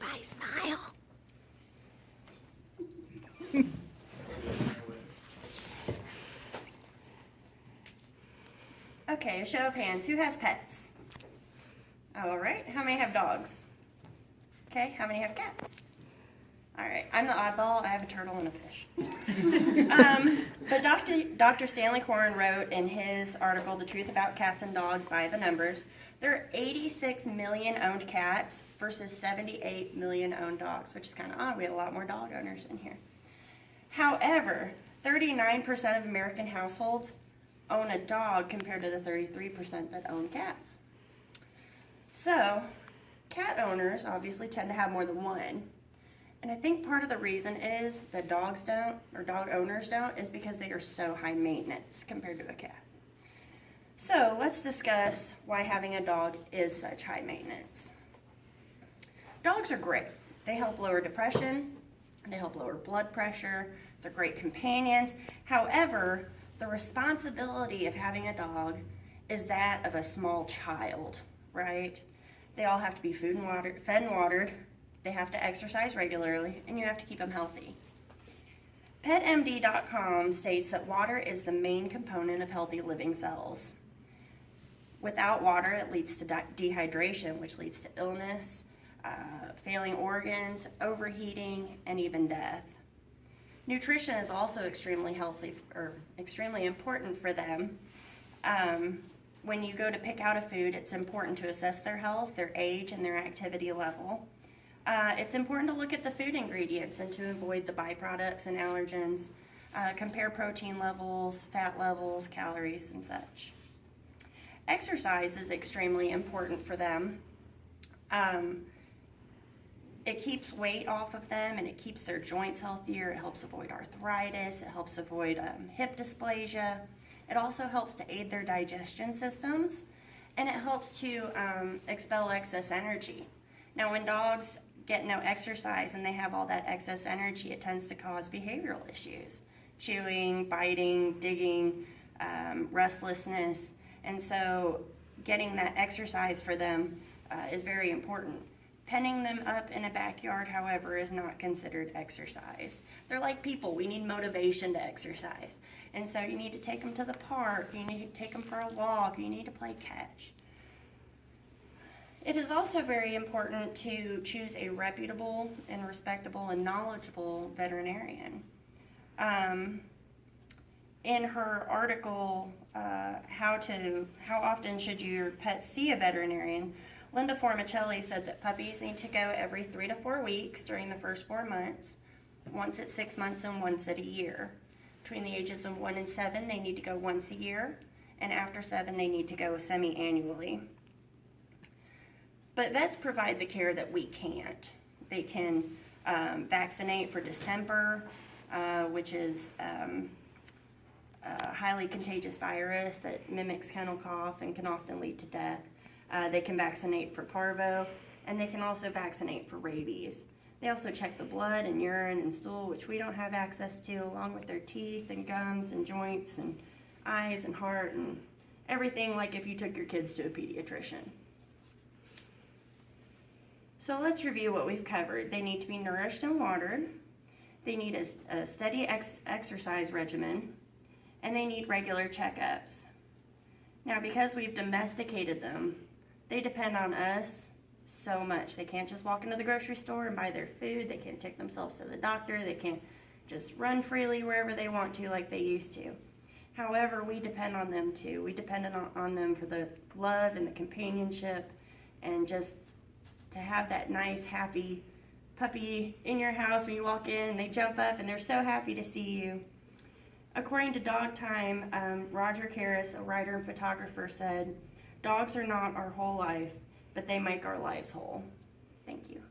Everybody smile. Okay, a show of hands. Who has pets? All right. How many have dogs? Okay. How many have cats? All right. I'm the oddball. I have a turtle and a fish. But Dr. Stanley Coren wrote in his article, The Truth About Cats and Dogs by the Numbers, there are 86 million owned cats versus 78 million owned dogs, which is kind of odd. We have a lot more dog owners in here. However, 39% of American households own a dog compared to the 33% that own cats. So, cat owners obviously tend to have more than one. And I think part of the reason is that dogs don't, or dog owners don't, is because they are so high maintenance compared to a cat. So, let's discuss why having a dog is such high maintenance. Dogs are great. They help lower depression, they help lower blood pressure, they're great companions. However, the responsibility of having a dog is that of a small child, right? They all have to be fed and watered, they have to exercise regularly, and you have to keep them healthy. PetMD.com states that water is the main component of healthy living cells. Without water, it leads to dehydration, which leads to illness, failing organs, overheating, and even death. Nutrition is also extremely important for them. When you go to pick out a food, it's important to assess their health, their age, and their activity level. It's important to look at the food ingredients and to avoid the byproducts and allergens. Compare protein levels, fat levels, calories, and such. Exercise is extremely important for them. It keeps weight off of them and it keeps their joints healthier. It helps avoid arthritis. It helps avoid hip dysplasia. It also helps to aid their digestion systems, and it helps to expel excess energy. Now, when dogs get no exercise and they have all that excess energy, it tends to cause behavioral issues. Chewing, biting, digging, restlessness. And so getting that exercise for them is very important. Penning them up in a backyard, however, is not considered exercise. They're like people. We need motivation to exercise. And so you need to take them to the park, you need to take them for a walk, you need to play catch. It is also very important to choose a reputable and respectable and knowledgeable veterinarian. In her article, How Often Should Your Pet See a Veterinarian, Linda Formicelli said that puppies need to go every 3 to 4 weeks during the first 4 months, once at 6 months and once at a year. Between the ages of 1 and 7, they need to go once a year, and after 7, they need to go semi-annually. But vets provide the care that we can't. They can vaccinate for distemper, which is a highly contagious virus that mimics kennel cough and can often lead to death. They can vaccinate for parvo, and they can also vaccinate for rabies. They also check the blood and urine and stool, which we don't have access to, along with their teeth and gums and joints and eyes and heart and everything, like if you took your kids to a pediatrician. So let's review what we've covered. They need to be nourished and watered. They need a steady exercise regimen, and they need regular checkups. Now, because we've domesticated them, they depend on us so much. They can't just walk into the grocery store and buy their food. They can't take themselves to the doctor. They can't just run freely wherever they want to like they used to. However, we depend on them too. We depend on them for the love and the companionship, and just to have that nice, happy puppy in your house when you walk in. They jump up and they're so happy to see you. According to Dog Time, Roger Karras, a writer and photographer, said, "Dogs are not our whole life, but they make our lives whole." Thank you.